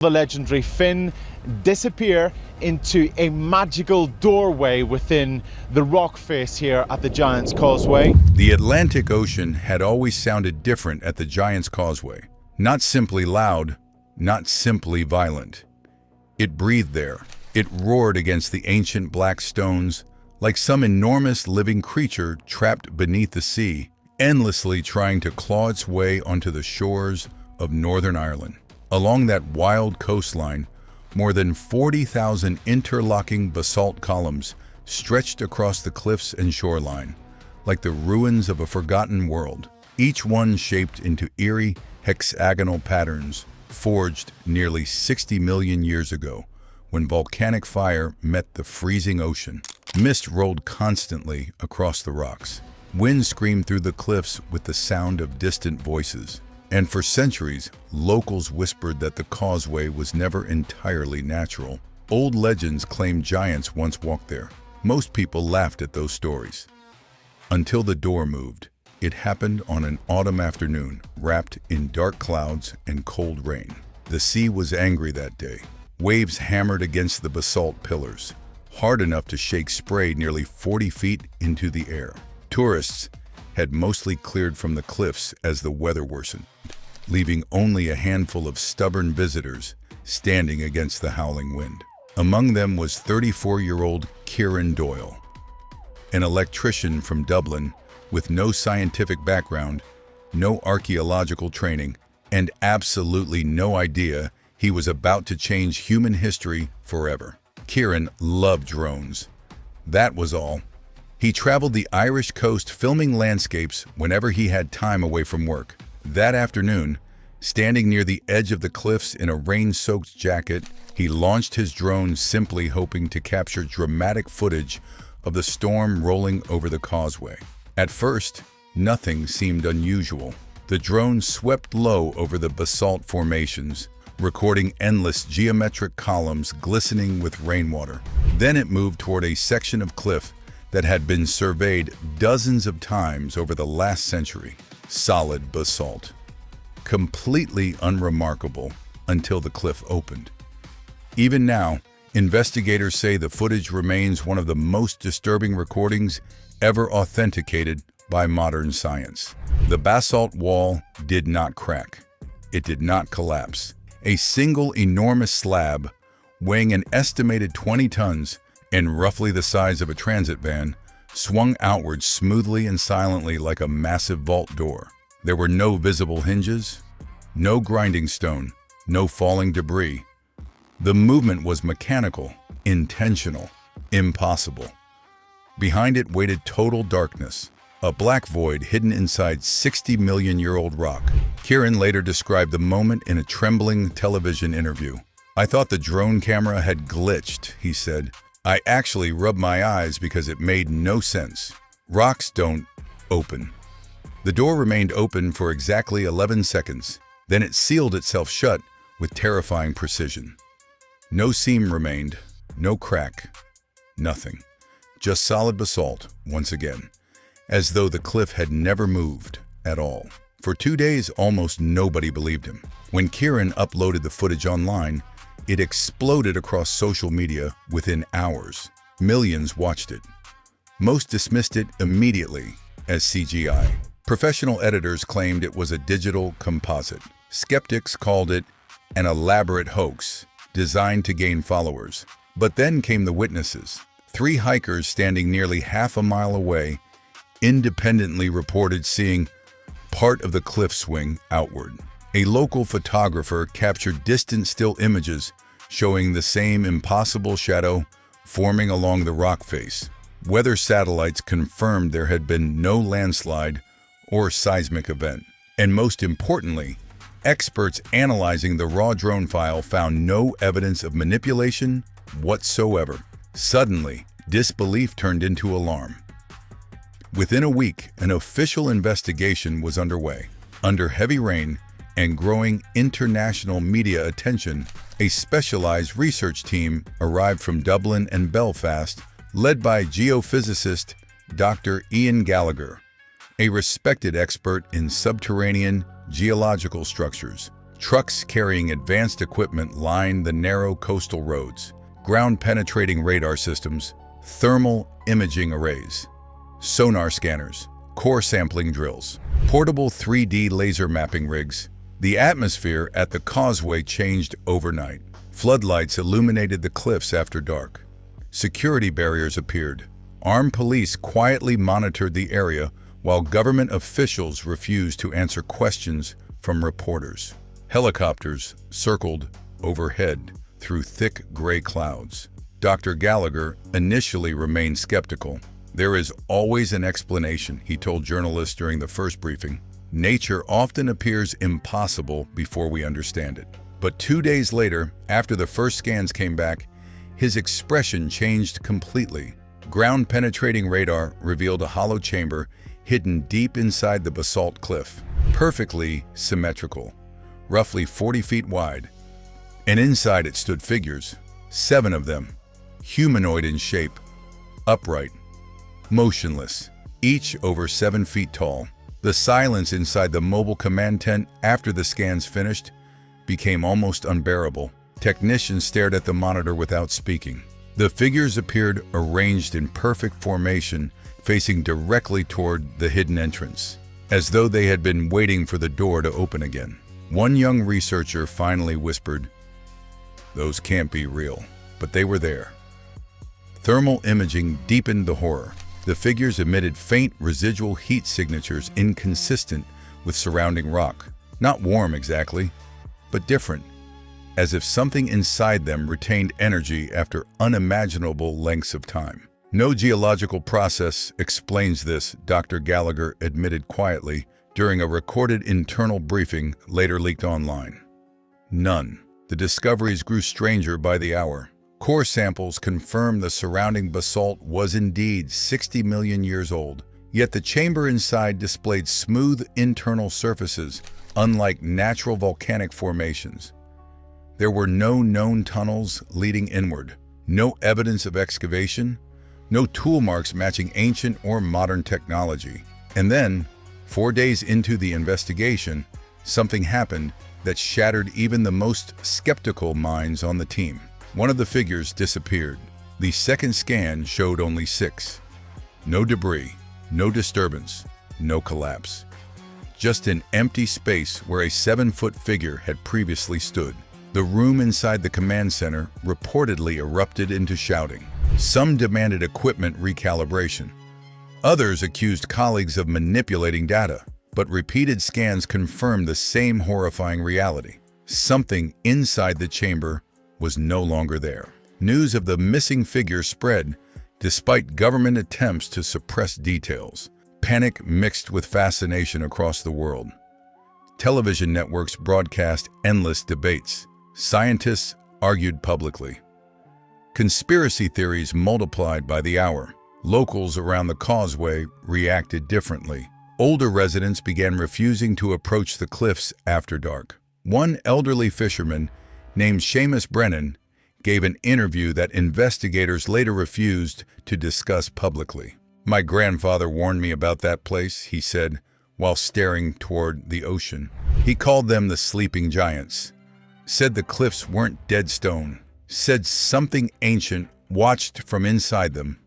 The legendary fin disappear into a magical doorway within the rock face here at the Giant's Causeway. The Atlantic Ocean had always sounded different at the Giant's Causeway. Not simply loud, not simply violent. It breathed there. It roared against the ancient black stones like some enormous living creature trapped beneath the sea, endlessly trying to claw its way onto the shores of Northern Ireland. Along that wild coastline, more than 40,000 interlocking basalt columns stretched across the cliffs and shoreline, like the ruins of a forgotten world, each one shaped into eerie hexagonal patterns forged nearly 60 million years ago when volcanic fire met the freezing ocean. Mist rolled constantly across the rocks. Wind screamed through the cliffs with the sound of distant voices. And for centuries, locals whispered that the causeway was never entirely natural. Old legends claimed giants once walked there. Most people laughed at those stories. Until the door moved. It happened on an autumn afternoon, wrapped in dark clouds and cold rain. The sea was angry that day. Waves hammered against the basalt pillars, hard enough to shake spray nearly 40 feet into the air. Tourists had mostly cleared from the cliffs as the weather worsened, leaving only a handful of stubborn visitors standing against the howling wind. Among them was 34-year-old Kieran Doyle, an electrician from Dublin with no scientific background, no archaeological training, and absolutely no idea he was about to change human history forever. Kieran loved drones. That was all. He traveled the Irish coast filming landscapes whenever he had time away from work. That afternoon, standing near the edge of the cliffs in a rain-soaked jacket, he launched his drone simply hoping to capture dramatic footage of the storm rolling over the causeway. At first, nothing seemed unusual. The drone swept low over the basalt formations, recording endless geometric columns glistening with rainwater. Then it moved toward a section of cliff that had been surveyed dozens of times over the last century. Solid basalt. Completely unremarkable until the cliff opened. Even now, investigators say the footage remains one of the most disturbing recordings ever authenticated by modern science. The basalt wall did not crack. It did not collapse. A single enormous slab, weighing an estimated 20 tons and roughly the size of a transit van, swung outward smoothly and silently like a massive vault door. There were no visible hinges, no grinding stone, no falling debris. The movement was mechanical, intentional, impossible. Behind it waited total darkness, a black void hidden inside 60-million-year-old rock. Kieran later described the moment in a trembling television interview. "I thought the drone camera had glitched," he said. "I actually rubbed my eyes because it made no sense. Rocks don't open." The door remained open for exactly 11 seconds. Then it sealed itself shut with terrifying precision. No seam remained, no crack, nothing. Just solid basalt once again, as though the cliff had never moved at all. For 2 days, almost nobody believed him. When Kieran uploaded the footage online, it exploded across social media within hours. Millions watched it. Most dismissed it immediately as CGI. Professional editors claimed it was a digital composite. Skeptics called it an elaborate hoax designed to gain followers. But then came the witnesses. 3 hikers standing nearly half a mile away independently reported seeing part of the cliff swing outward. A local photographer captured distant still images showing the same impossible shadow forming along the rock face. Weather satellites confirmed there had been no landslide or seismic event. And most importantly, experts analyzing the raw drone file found no evidence of manipulation whatsoever. Suddenly, disbelief turned into alarm. Within a week, an official investigation was underway. Under heavy rain and growing international media attention, a specialized research team arrived from Dublin and Belfast, led by geophysicist Dr. Ian Gallagher, a respected expert in subterranean geological structures. Trucks carrying advanced equipment lined the narrow coastal roads. Ground-penetrating radar systems, thermal imaging arrays, sonar scanners, core sampling drills, portable 3D laser mapping rigs. The atmosphere at the causeway changed overnight. Floodlights illuminated the cliffs after dark. Security barriers appeared. Armed police quietly monitored the area while government officials refused to answer questions from reporters. Helicopters circled overhead through thick gray clouds. Dr. Gallagher initially remained skeptical. "There is always an explanation," he told journalists during the first briefing. "Nature often appears impossible before we understand it." But 2 days later, after the first scans came back, his expression changed completely. Ground-penetrating radar revealed a hollow chamber hidden deep inside the basalt cliff, perfectly symmetrical, roughly 40 feet wide. And inside it stood figures, 7 of them, humanoid in shape, upright, motionless, each over 7 feet tall. The silence inside the mobile command tent after the scans finished became almost unbearable. Technicians stared at the monitor without speaking. The figures appeared arranged in perfect formation, facing directly toward the hidden entrance, as though they had been waiting for the door to open again. One young researcher finally whispered, "Those can't be real," but they were there. Thermal imaging deepened the horror. The figures emitted faint residual heat signatures inconsistent with surrounding rock. Not warm exactly, but different, as if something inside them retained energy after unimaginable lengths of time. "No geological process explains this," Dr. Gallagher admitted quietly during a recorded internal briefing later leaked online. None. The discoveries grew stranger by the hour. Core samples confirmed the surrounding basalt was indeed 60 million years old, yet the chamber inside displayed smooth internal surfaces, unlike natural volcanic formations. There were no known tunnels leading inward, no evidence of excavation, no tool marks matching ancient or modern technology. And then, 4 days into the investigation, something happened that shattered even the most skeptical minds on the team. One of the figures disappeared. The second scan showed only 6. No debris, no disturbance, no collapse. Just an empty space where a 7-foot figure had previously stood. The room inside the command center reportedly erupted into shouting. Some demanded equipment recalibration. Others accused colleagues of manipulating data, but repeated scans confirmed the same horrifying reality. Something inside the chamber was no longer there. News of the missing figure spread despite government attempts to suppress details. Panic mixed with fascination across the world. Television networks broadcast endless debates. Scientists argued publicly. Conspiracy theories multiplied by the hour. Locals around the causeway reacted differently. Older residents began refusing to approach the cliffs after dark. One elderly fisherman, named Seamus Brennan, gave an interview that investigators later refused to discuss publicly. "My grandfather warned me about that place," he said, while staring toward the ocean. He called them the sleeping giants, said the cliffs weren't dead stone, said something ancient watched from inside them.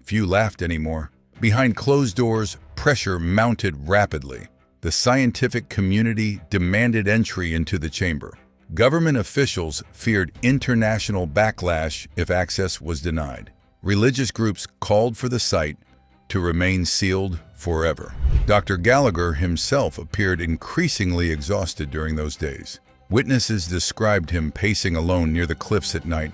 Few laughed anymore. Behind closed doors, pressure mounted rapidly. The scientific community demanded entry into the chamber. Government officials feared international backlash if access was denied. Religious groups called for the site to remain sealed forever. Dr. Gallagher himself appeared increasingly exhausted during those days. Witnesses described him pacing alone near the cliffs at night,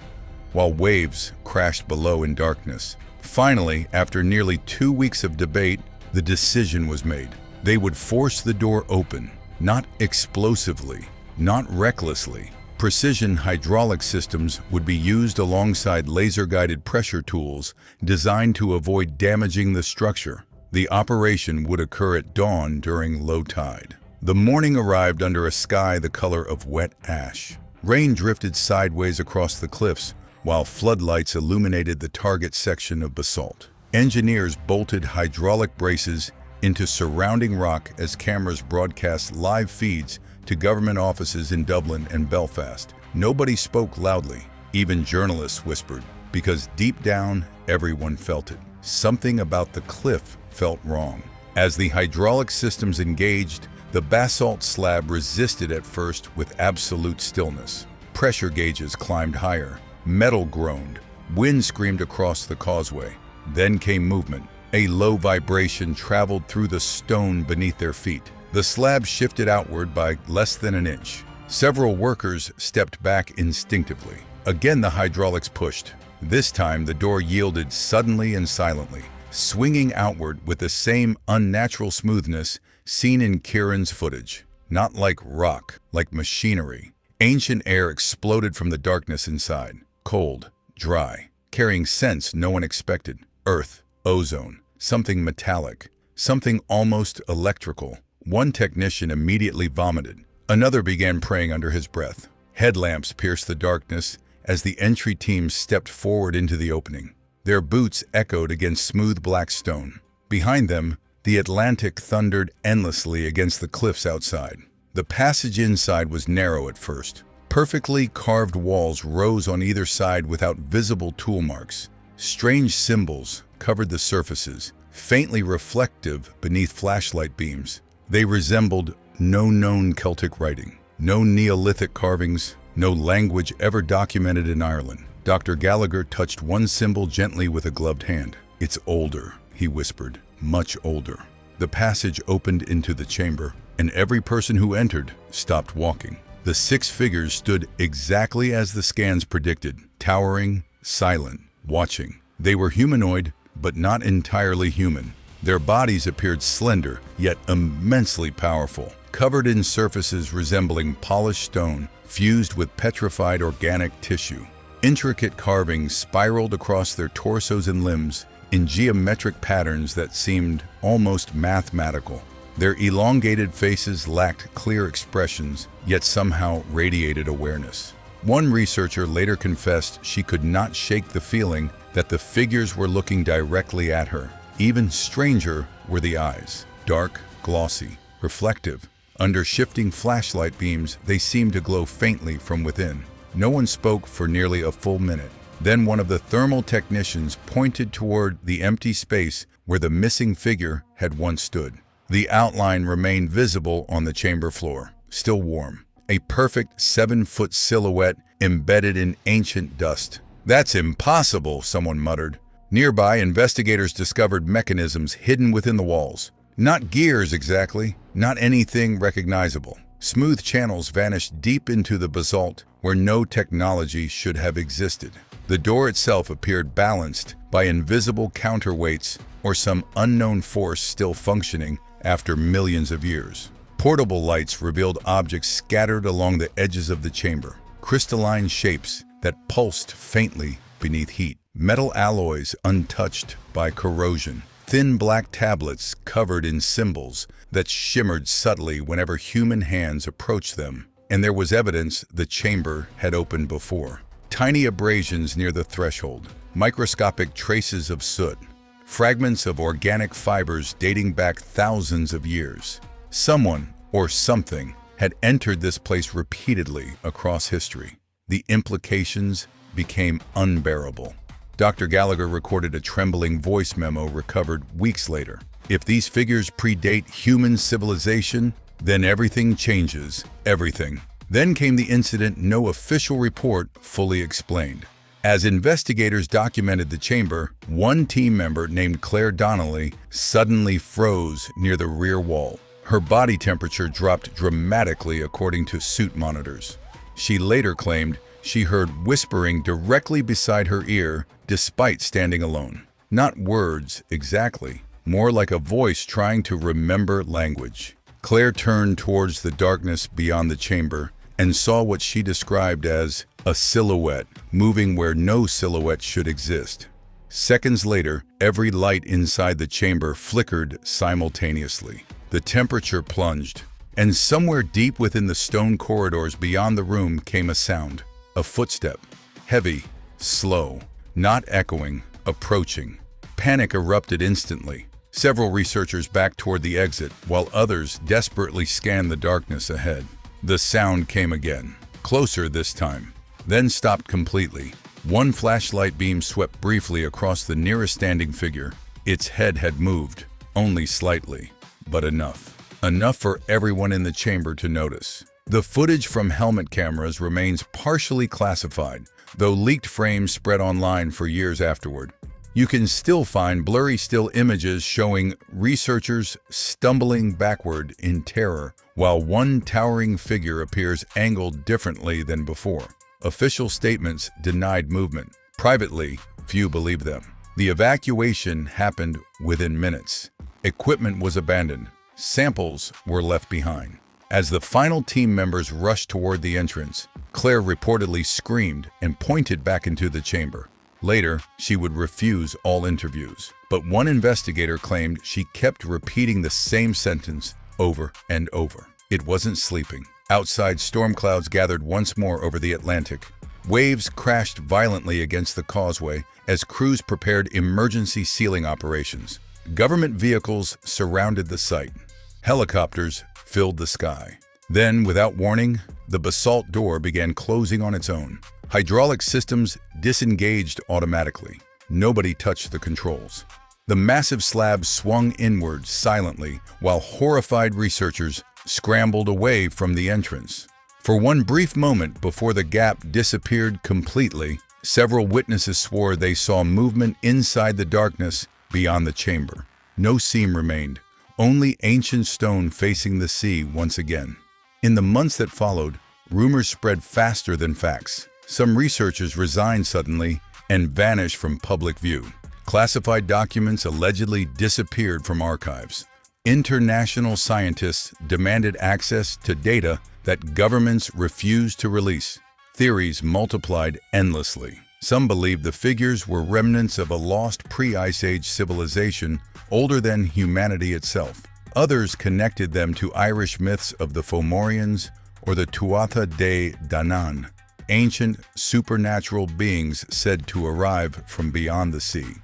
while waves crashed below in darkness. Finally, after nearly 2 weeks of debate, the decision was made. They would force the door open, not explosively, not recklessly. Precision hydraulic systems would be used alongside laser-guided pressure tools designed to avoid damaging the structure. The operation would occur at dawn during low tide. The morning arrived under a sky the color of wet ash. Rain drifted sideways across the cliffs, while floodlights illuminated the target section of basalt. Engineers bolted hydraulic braces into surrounding rock as cameras broadcast live feeds to government offices in Dublin and Belfast. Nobody spoke loudly, even journalists whispered, because deep down, everyone felt it. Something about the cliff felt wrong. As the hydraulic systems engaged, the basalt slab resisted at first with absolute stillness. Pressure gauges climbed higher, metal groaned, wind screamed across the causeway. Then came movement. A low vibration traveled through the stone beneath their feet. The slab shifted outward by less than an inch. Several workers stepped back instinctively. Again the hydraulics pushed. This time the door yielded suddenly and silently, swinging outward with the same unnatural smoothness seen in Kieran's footage. Not like rock, like machinery. Ancient air exploded from the darkness inside. Cold, dry, carrying scents no one expected. Earth, ozone, something metallic, something almost electrical. One technician immediately vomited. Another began praying under his breath. Headlamps pierced the darkness as the entry team stepped forward into the opening. Their boots echoed against smooth black stone. Behind them, the Atlantic thundered endlessly against the cliffs outside. The passage inside was narrow at first. Perfectly carved walls rose on either side without visible tool marks. Strange symbols covered the surfaces, faintly reflective beneath flashlight beams. They resembled no known Celtic writing, no Neolithic carvings, no language ever documented in Ireland. Dr. Gallagher touched one symbol gently with a gloved hand. "It's older," he whispered, "much older." The passage opened into the chamber, and every person who entered stopped walking. The 6 figures stood exactly as the scans predicted, towering, silent, watching. They were humanoid, but not entirely human. Their bodies appeared slender, yet immensely powerful, covered in surfaces resembling polished stone, fused with petrified organic tissue. Intricate carvings spiraled across their torsos and limbs in geometric patterns that seemed almost mathematical. Their elongated faces lacked clear expressions, yet somehow radiated awareness. One researcher later confessed she could not shake the feeling that the figures were looking directly at her. Even stranger were the eyes, dark, glossy, reflective. Under shifting flashlight beams, they seemed to glow faintly from within. No one spoke for nearly a full minute. Then one of the thermal technicians pointed toward the empty space where the missing figure had once stood. The outline remained visible on the chamber floor, still warm. A perfect 7-foot silhouette embedded in ancient dust. "That's impossible," someone muttered. Nearby, investigators discovered mechanisms hidden within the walls. Not gears exactly, not anything recognizable. Smooth channels vanished deep into the basalt where no technology should have existed. The door itself appeared balanced by invisible counterweights or some unknown force still functioning after millions of years. Portable lights revealed objects scattered along the edges of the chamber, crystalline shapes that pulsed faintly beneath heat, metal alloys untouched by corrosion, thin black tablets covered in symbols that shimmered subtly whenever human hands approached them. And there was evidence the chamber had opened before. Tiny abrasions near the threshold, microscopic traces of soot, fragments of organic fibers dating back thousands of years. Someone, or something, had entered this place repeatedly across history. The implications became unbearable. Dr. Gallagher recorded a trembling voice memo recovered weeks later. If these figures predate human civilization, then everything changes, everything. Then came the incident no official report fully explained. As investigators documented the chamber, one team member named Claire Donnelly suddenly froze near the rear wall. Her body temperature dropped dramatically according to suit monitors. She later claimed she heard whispering directly beside her ear despite standing alone. Not words exactly, more like a voice trying to remember language. Claire turned towards the darkness beyond the chamber and saw what she described as a silhouette moving where no silhouette should exist. Seconds later, every light inside the chamber flickered simultaneously. The temperature plunged, and somewhere deep within the stone corridors beyond the room came a sound. A footstep, heavy, slow, not echoing, approaching. Panic erupted instantly. Several researchers backed toward the exit, while others desperately scanned the darkness ahead. The sound came again, closer this time, then stopped completely. One flashlight beam swept briefly across the nearest standing figure. Its head had moved, only slightly, but enough. Enough for everyone in the chamber to notice. The footage from helmet cameras remains partially classified, though leaked frames spread online for years afterward. You can still find blurry still images showing researchers stumbling backward in terror, while one towering figure appears angled differently than before. Official statements denied movement. Privately, few believed them. The evacuation happened within minutes. Equipment was abandoned. Samples were left behind. As the final team members rushed toward the entrance, Claire reportedly screamed and pointed back into the chamber. Later, she would refuse all interviews. But one investigator claimed she kept repeating the same sentence over and over. It wasn't sleeping. Outside, storm clouds gathered once more over the Atlantic. Waves crashed violently against the causeway as crews prepared emergency sealing operations. Government vehicles surrounded the site. Helicopters filled the sky. Then, without warning, the basalt door began closing on its own. Hydraulic systems disengaged automatically. Nobody touched the controls. The massive slab swung inward silently while horrified researchers scrambled away from the entrance. For one brief moment before the gap disappeared completely, several witnesses swore they saw movement inside the darkness beyond the chamber. No seam remained, only ancient stone facing the sea once again. In the months that followed, rumors spread faster than facts. Some researchers resigned suddenly and vanished from public view. Classified documents allegedly disappeared from archives. International scientists demanded access to data that governments refused to release. Theories multiplied endlessly. Some believed the figures were remnants of a lost pre-Ice Age civilization older than humanity itself. Others connected them to Irish myths of the Fomorians or the Tuatha De Danann, ancient supernatural beings said to arrive from beyond the sea.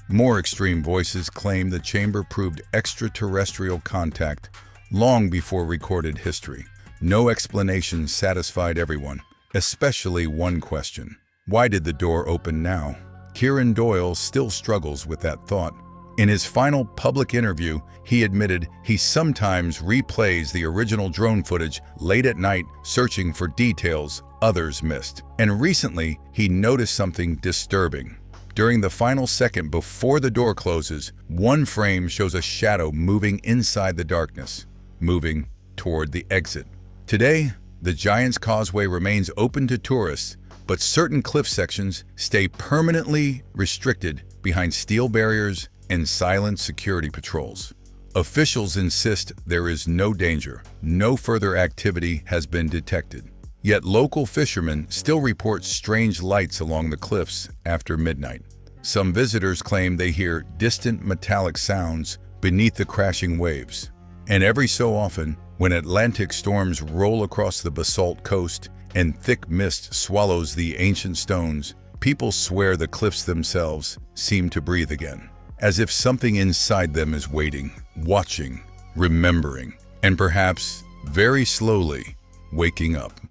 More extreme voices claim the chamber proved extraterrestrial contact long before recorded history. No explanation satisfied everyone, especially one question. Why did the door open now? Kieran Doyle still struggles with that thought. In his final public interview, he admitted he sometimes replays the original drone footage late at night, searching for details others missed. And recently, he noticed something disturbing. During the final second before the door closes, one frame shows a shadow moving inside the darkness, moving toward the exit. Today, the Giant's Causeway remains open to tourists, but certain cliff sections stay permanently restricted behind steel barriers and silent security patrols. Officials insist there is no danger. No further activity has been detected. Yet local fishermen still report strange lights along the cliffs after midnight. Some visitors claim they hear distant metallic sounds beneath the crashing waves. And every so often, when Atlantic storms roll across the basalt coast and thick mist swallows the ancient stones, people swear the cliffs themselves seem to breathe again, as if something inside them is waiting, watching, remembering, and perhaps, very slowly, waking up.